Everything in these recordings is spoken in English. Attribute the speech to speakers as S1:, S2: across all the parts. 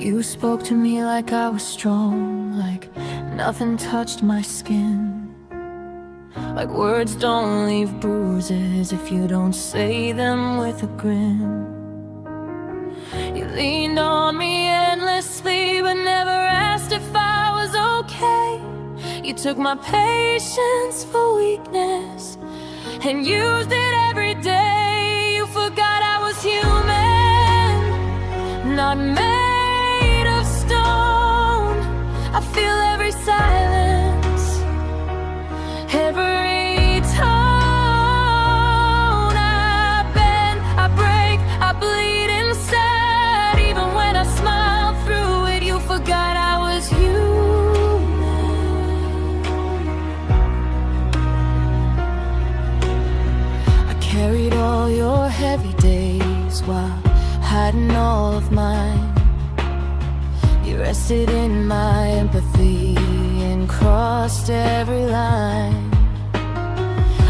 S1: You spoke to me like I was strong, like nothing touched my skin. Like words don't leave bruises if you don't say them with a grin. You leaned on me endlessly but never asked if I was okay. You took my patience for weakness and used it every day. You forgot I was human, not made of stone. I feel every silence, every tone. I bend, I break, I bleed inside. Even when I smile through it, you forgot I was human. I carried all your heavy days while hiding all of mine. You rested in my empathy and crossed every line.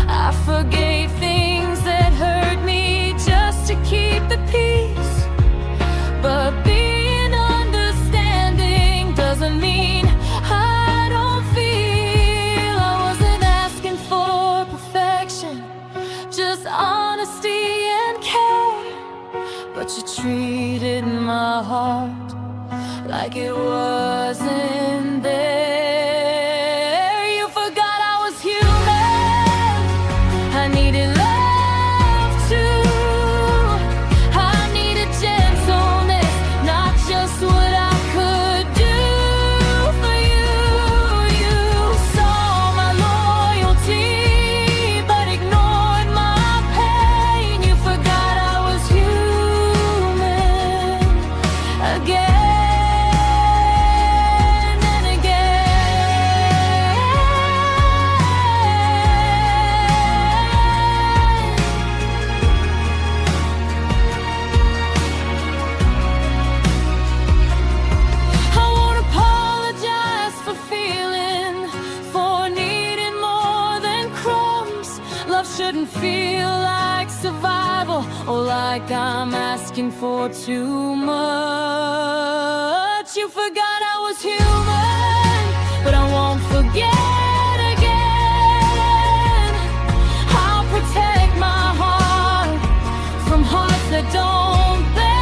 S1: I forgave things that hurt me just to keep the peace. But being understanding doesn't mean I don't feel. I wasn't asking for perfection, just honesty and care. But you treated my heart like it wasn't there. You forgot I was human. I needed love too. I needed gentleness, not just what I could do for you. You saw my loyalty but ignored my pain. You forgot I was human again. Shouldn't feel like survival or like I'm asking for too much. You forgot I was human, but I won't forget again. I'll protect my heart from hearts that don't bend.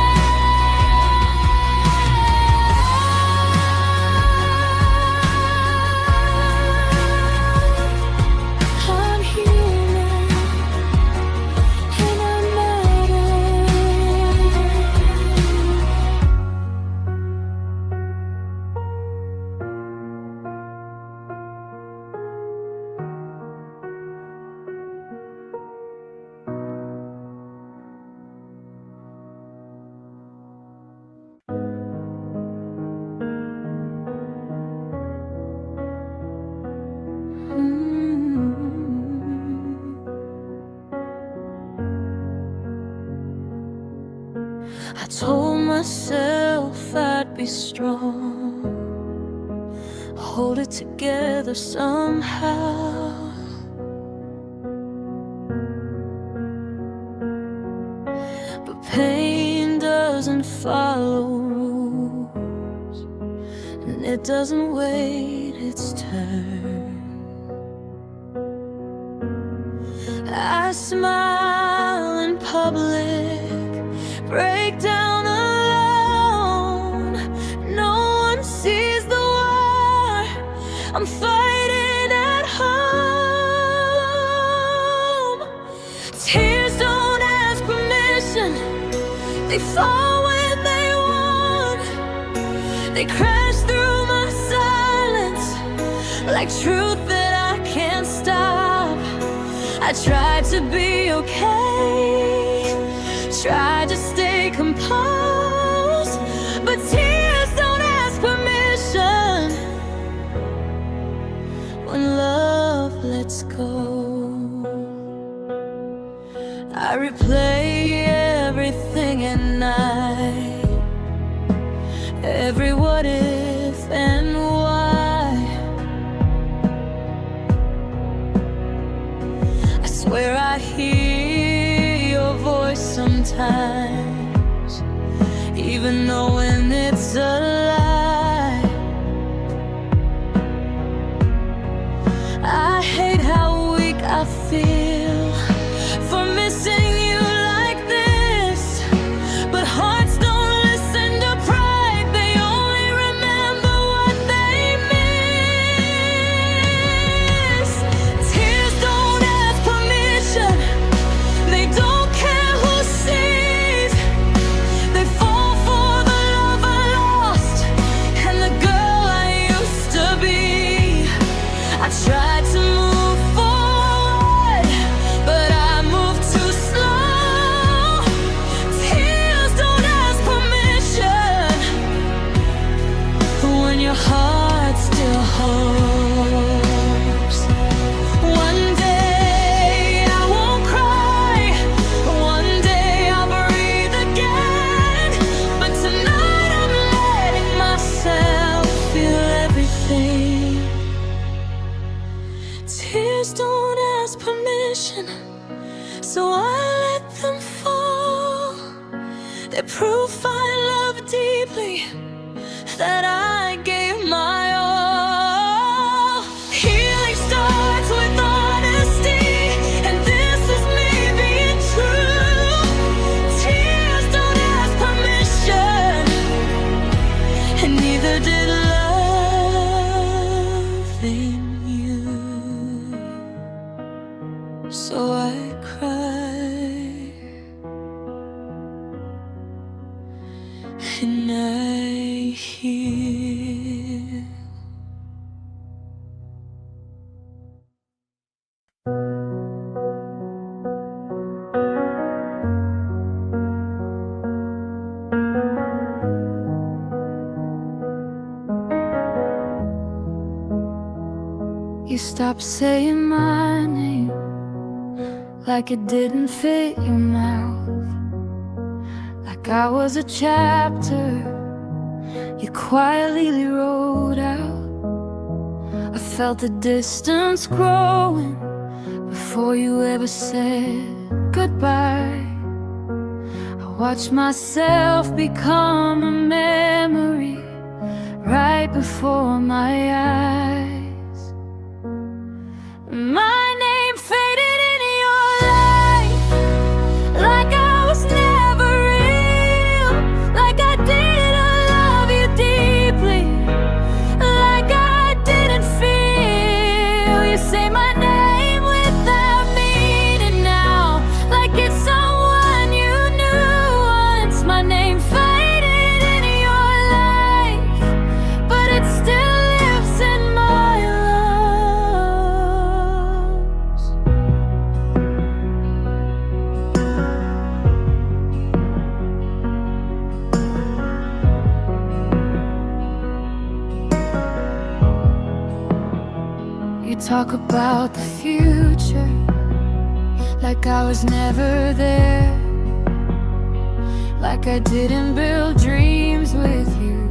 S1: I'm human. I told myself I'd be strong, hold it together somehow. But pain doesn't follow rules, and it doesn't wait its turn. I smile in public, break down alone. No one sees the war I'm fighting at home. Tears don't ask permission, they fall when they want. They crash through my silence like truth that I can't stop. I tried to be okay, tried to stay composed, but tears don't ask permission when love lets go. I replay everything at night, every what if and why. I swear I hear your voice sometimes, even knowing it's a when your heart still hopes. One day I won't cry, one day I'll breathe again, but tonight I'm letting myself feel everything. Tears don't ask permission, so I let them fall. They're proof I love deeply, that I gave my all. Healing starts with honesty, and this is me being true. Tears don't ask permission, and neither did loving you. So I cry, and I hear. You stopped saying my name like it didn't fit your mouth, like I was a chapter you quietly wrote out. I felt the distance growing before you ever said goodbye. I watched myself become a memory right before my eyes. My name faded in your life, like I was never real, like I didn't love you deeply, like I didn't feel. You say my name without meaning now, like it's someone you knew once. My name faded in your life, but it still lives in my lungs. You talk about the future like I was never there, like I didn't build dreams with you,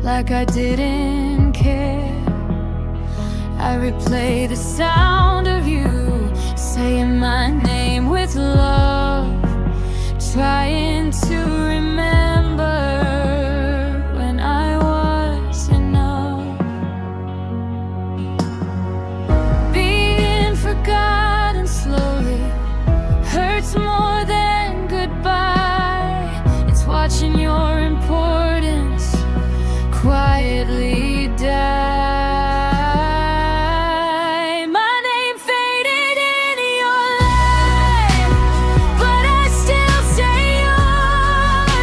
S1: like I didn't care. I replay the sound of you saying my name with love, trying to remember when I was enough. Being forgotten slowly hurts more than goodbye. It's watching your importance quietly die. My name faded in your life, but I still say yours.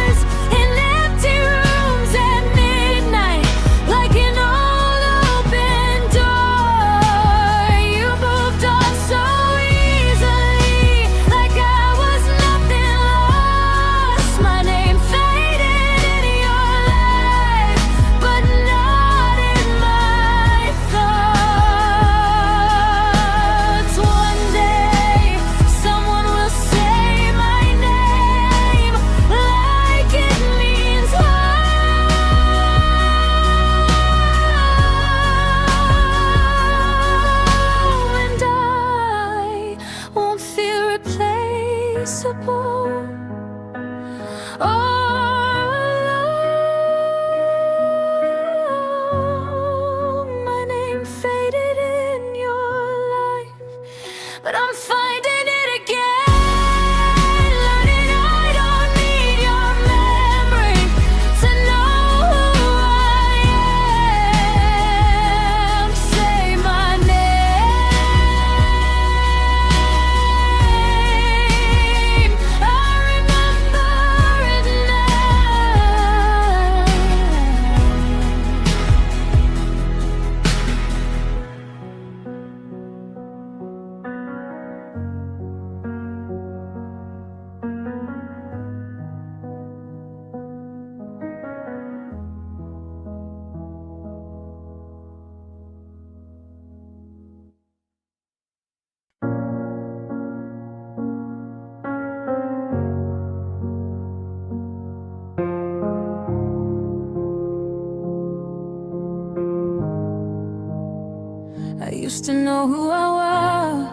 S1: I used to know who I was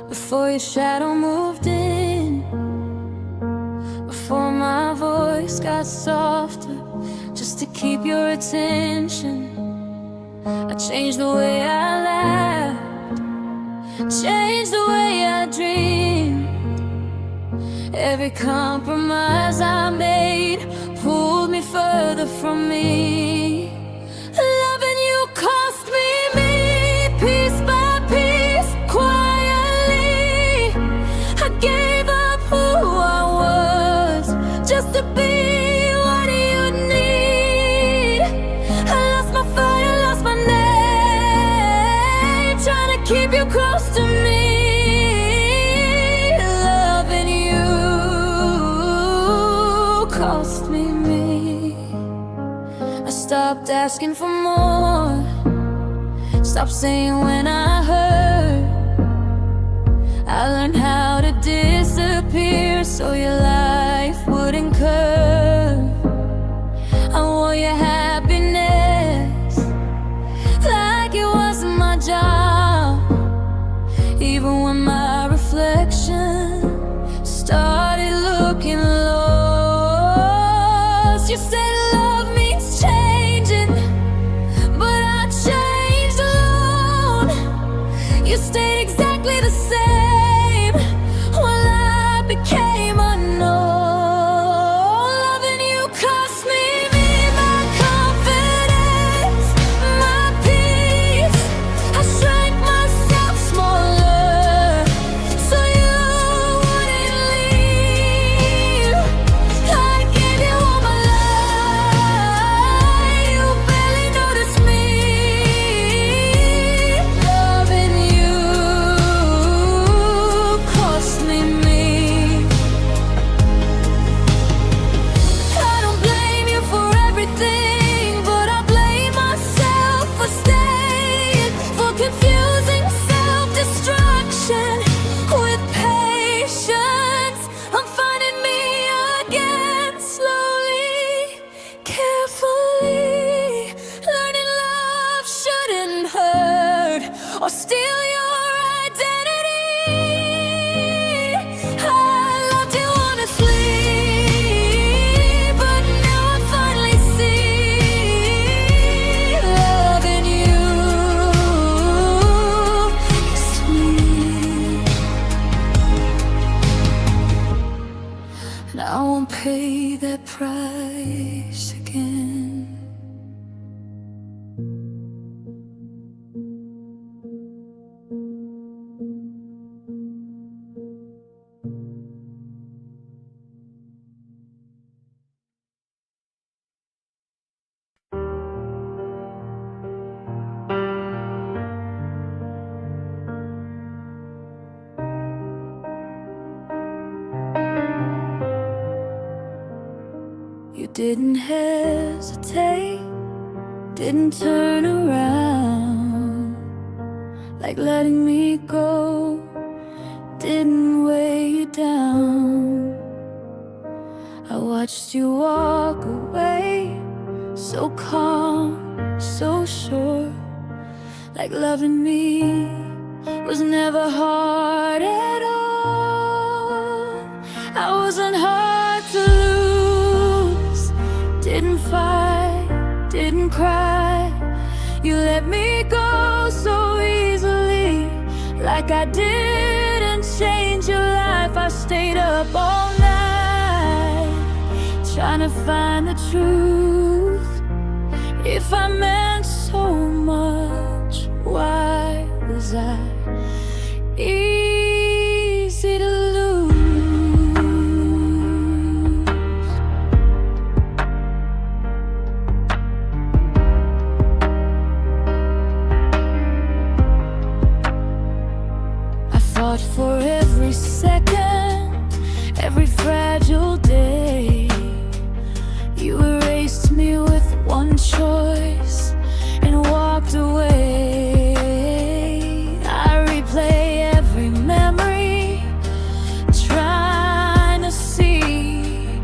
S1: before your shadow moved in, before my voice got softer just to keep your attention. I changed the way I laughed, changed the way I dreamed. Every compromise I made pulled me further from me. Loving you cost me piece by piece, quietly. I gave up who I was just to be what you need. I lost my fire, lost my name, trying to keep you close to me. Loving you cost me. I stopped asking for more, stopped saying when I hurt. I learned how to disappear so your life wouldn't curve. I wore your happiness like it wasn't my job, even when my reflection started looking lost. You said love means changing, but I changed alone. You stayed exactly the same while I became unknown. Loving you cost me my confidence, my peace. I shrank myself smaller so you wouldn't leave. I gave you all my life, you barely noticed me. Loving you cost me. I don't blame you for everything, but I blame myself for staying, for confusing self-destruction with patience. I'm finding me again, slowly, carefully, learning love shouldn't hurt or steal your identity. I loved you honestly, but now I finally see loving you is sweet. And I won't pay that price again. You didn't hesitate, didn't turn around, like letting me go didn't weigh you down. I watched you walk away, so calm, so sure, like loving me was never hard at all. I wasn't hard to lose, didn't fight, didn't cry. You let me go so easily, like I didn't change your life. I stayed up all night, trying to find the truth. If I meant so much, why was I easy to lose? I fought for every second, every fragile day. You erased me with one choice and walked away. I replay every memory, trying to see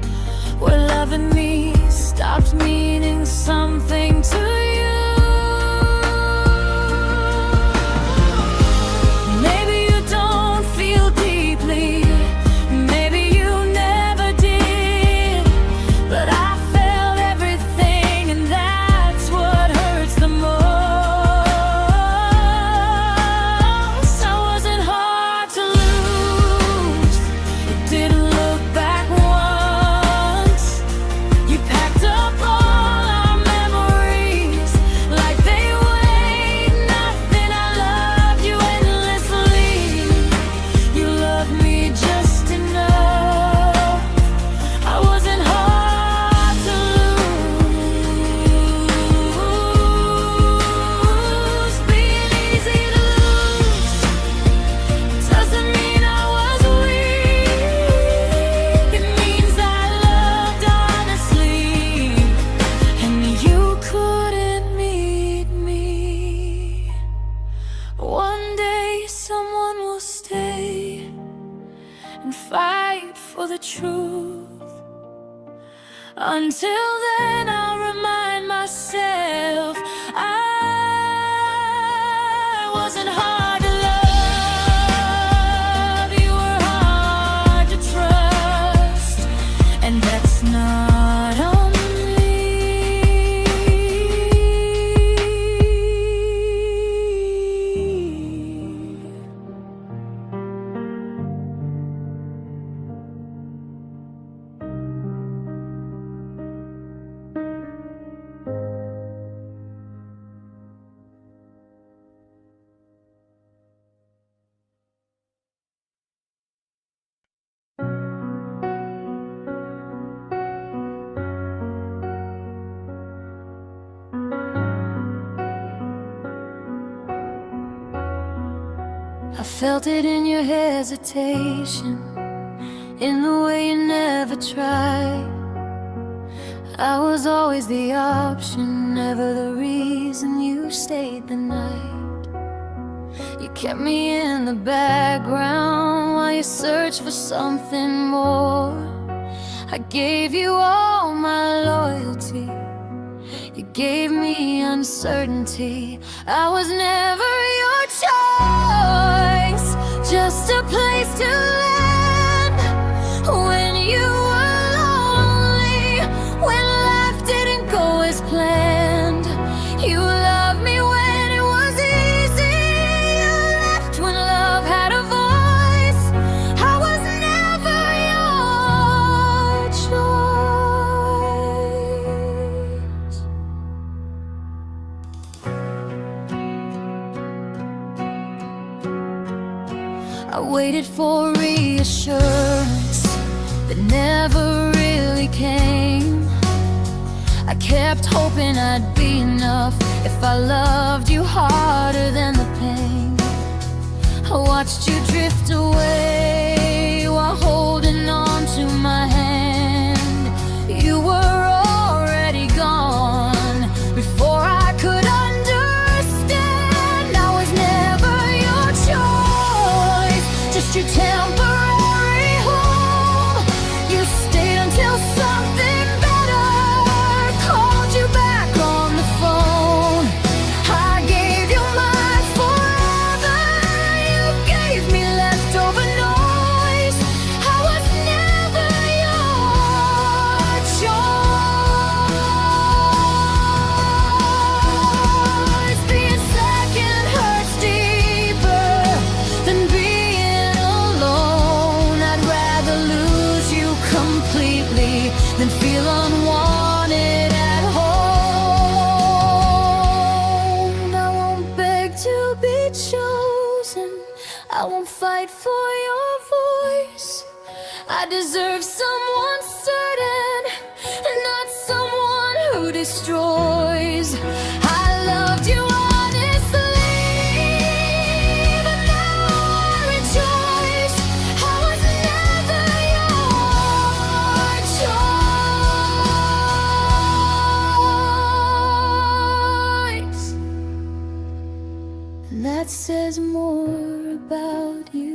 S1: where loving me stopped meaning something to you. felt it in your hesitation, in the way you never tried. I was always the option, never the reason you stayed the night. You kept me in the background while you searched for something more. I gave you all my loyalty, you gave me uncertainty. I was never your choice, just a place to land when you were lonely, when life didn't go as planned. You loved me when it was easy, you left when love had a voice. I was never your choice. I waited for reassurance that never really came. I kept hoping I'd be enough if I loved you harder than the pain. I watched you drift away while holding on to my hand. You were already gone before I could understand. I was never your choice, just your temporary home. You stayed until something better called you back on the phone. I gave you my forever, you gave me leftover noise. I was never your choice. Being second hurts deeper than being alone. I'd rather lose you completely than feel unwanted at home. I won't beg to be chosen, I won't fight for your voice. I deserve someone certain and not someone who destroys. I loved you honestly, but now I rejoice. I was never your choice. And that says more about you.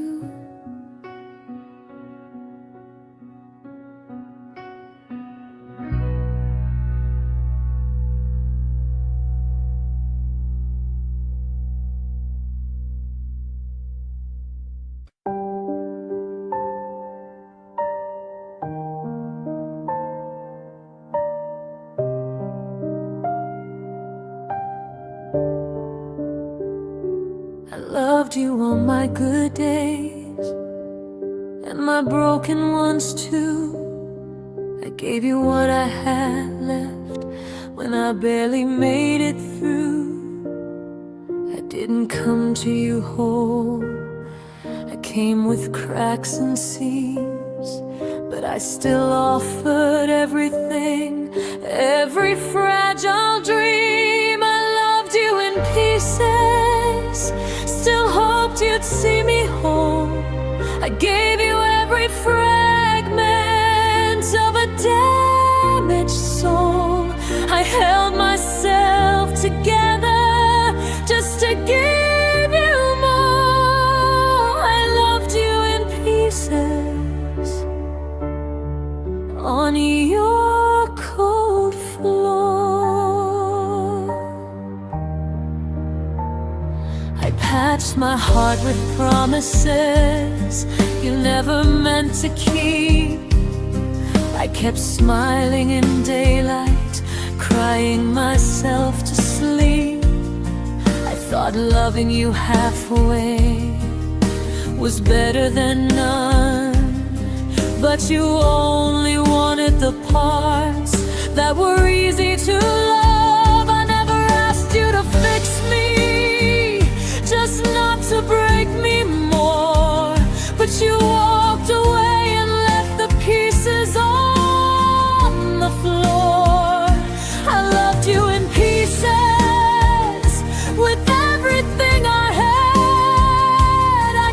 S1: I loved you on my good days and my broken ones too. I gave you what I had left when I barely made it through. I didn't come to you whole, I came with cracks and seams, but I still offered everything, every fragile dream. I loved you in pieces, still hoped you'd see me whole. I gave you every fragment of a damaged soul. I held myself together just to give you more. I loved you in pieces on your cold floor. I patched my heart with promises you never meant to keep. I kept smiling in daylight, crying myself to sleep. I thought loving you halfway was better than none, but you only wanted the parts that were easy to love. I never asked you to fix me, just not to break me more, but you walked away and left the pieces on the floor. I loved you in pieces with everything I had. I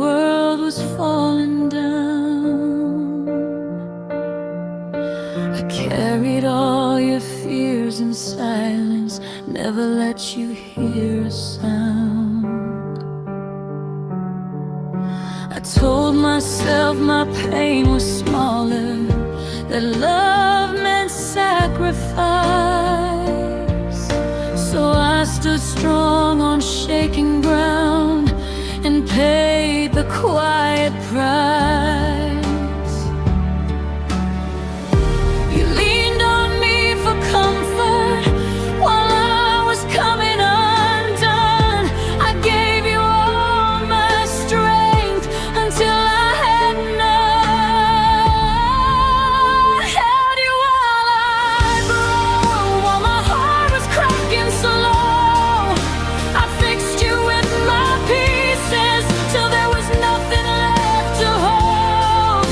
S1: world was falling down. I carried all your fears in silence, never let you hear a sound. I told myself my pain was smaller, that love meant sacrifice. So I stood strong on shaking ground and paid the quiet price. You leaned on me for comfort while I was coming undone. I gave you all my strength until I had none. Held you while I broke, while my heart was cracking slow. I fixed you with my pieces till there was nothing left to hold.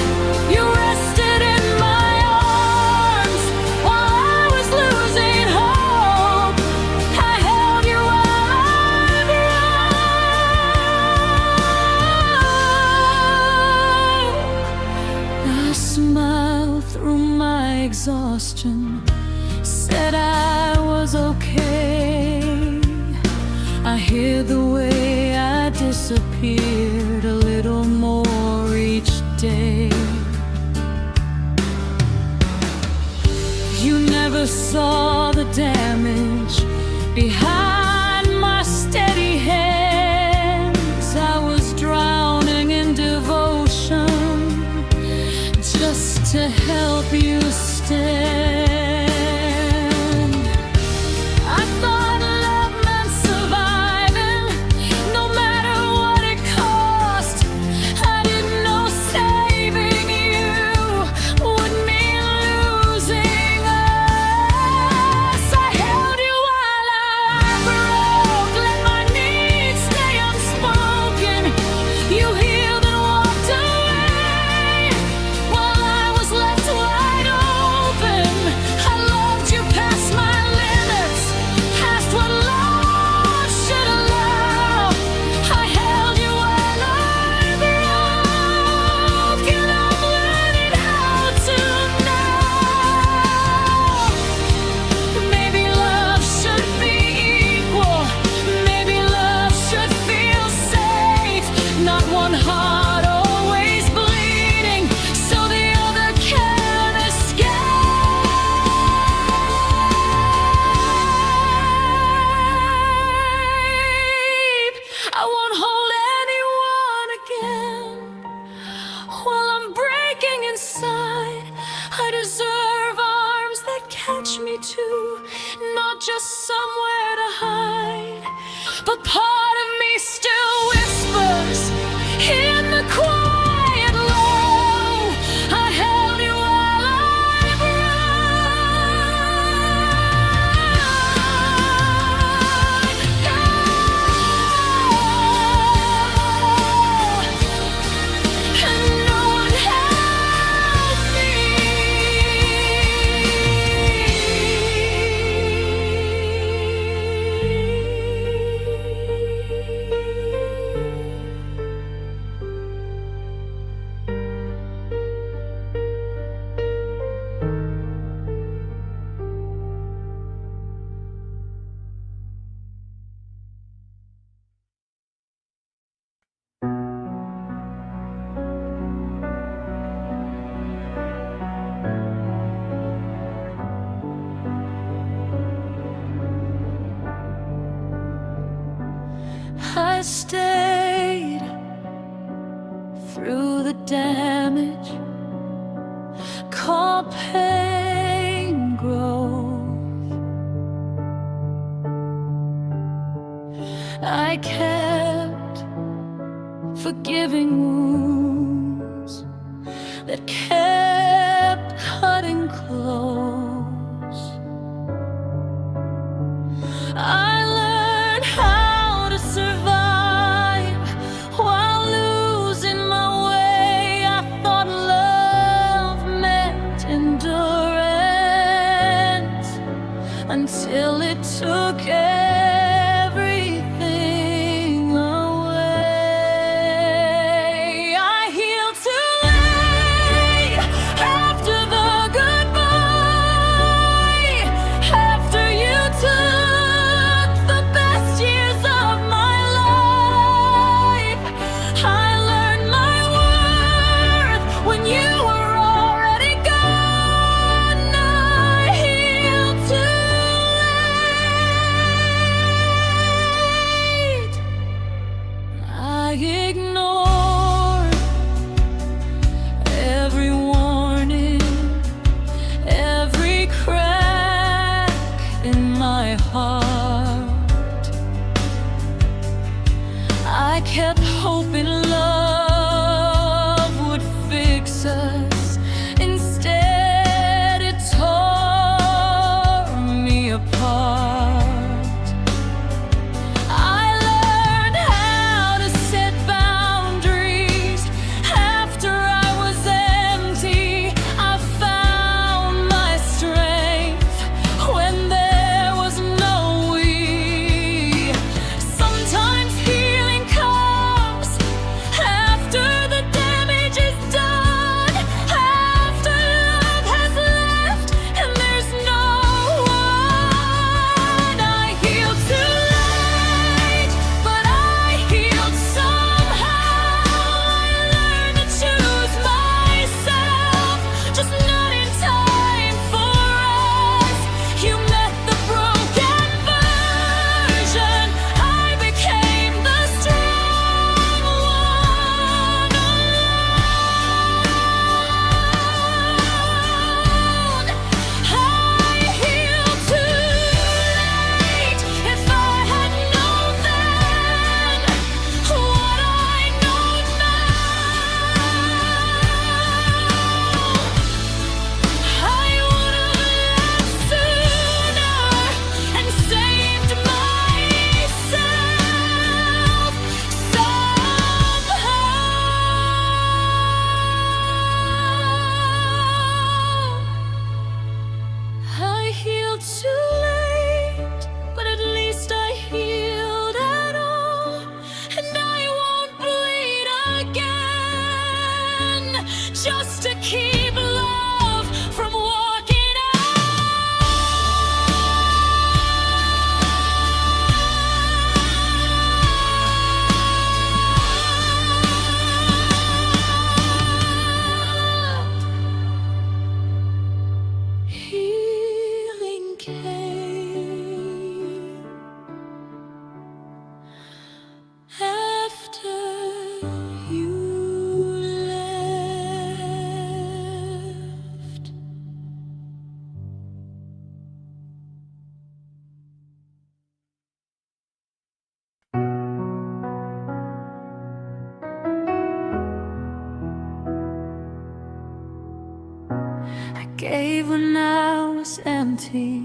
S1: You rested in my arms while I was losing hope. I held you while I broke. I smiled through my exhaustion, said I was okay. I hear the way I disappeared a little more each day. You never saw the damage behind my steady hands. I was drowning in devotion just to help you stand. I thought love meant surviving, no matter what it cost. I didn't know saving you would mean losing us. I held you while I broke, let my needs stay unspoken. You healed and walked away while I was left wide open. I loved you past my limits, past what love should allow. I held you while I broke, and I'm learning how to know. Maybe love should be equal, maybe love should feel safe. Not one heart always bleeding, so the other can escape. I won't hold anyone again while I'm breaking inside. I deserve arms that catch me too, not just somewhere to hide. But part of me still whispers in the quiet low. I held you while I broke. And no one helped me. I stayed through the damage, called pain growth. I kept forgiving wounds that kept cutting close. I learned how to survive while losing my way. I thought love meant endurance until it took everything. just to keep love from walking out. Healing came after you left. I gave when I was empty,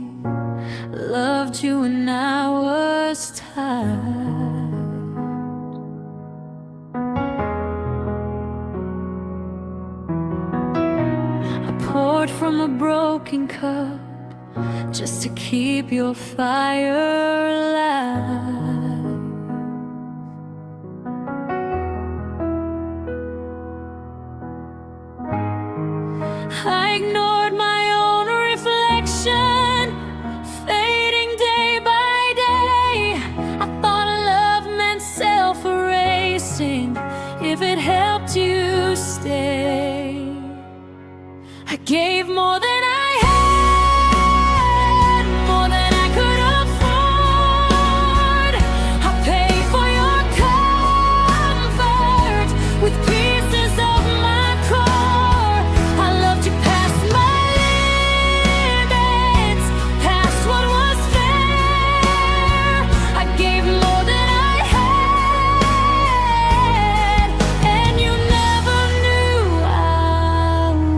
S1: loved you when I was tired. I poured from a broken cup just to keep your fire alive. I ignored my own reflection, fading day by day. I thought love meant self-erasing if it helped you stay. I gave more than I had, more than I could afford. I paid for your comfort with pieces of my core. I loved you past my limits, past what was fair. I gave more than I had, and you never knew I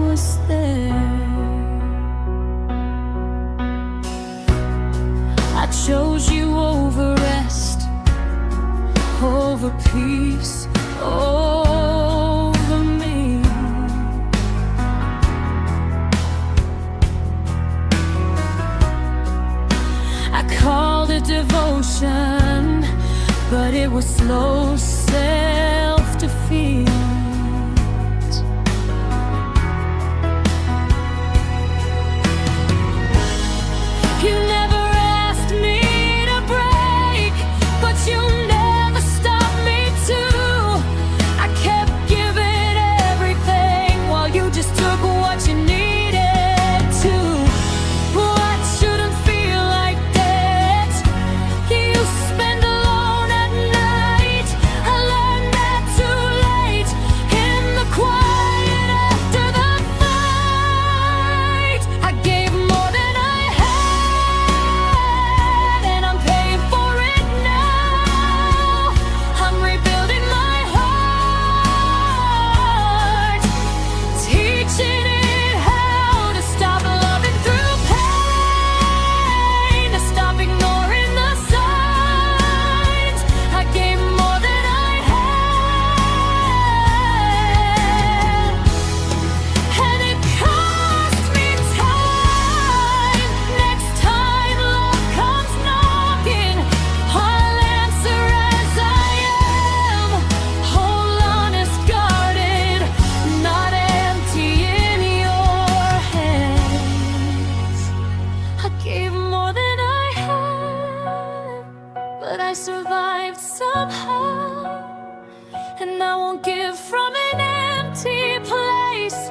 S1: was there. I chose you over rest, over peace, over me. I called it devotion, but it was slow self-defeat. You never asked me to break, but you never stopped me too. I kept giving everything while you just took what you needed to. What shouldn't feel like that you spend alone at night. I learned that too late, in the quiet after the fight. I gave more than I had, and I'm paying for it now. I'm rebuilding my heart, teaching it how to stop loving through pain, to stop ignoring the signs. I gave more than I had, and it cost me time. Next time love comes knocking, I'll answer as I am, whole, honest, guarded, not empty in your hands. I gave more than I had, but I survived somehow. And I won't give from an empty place.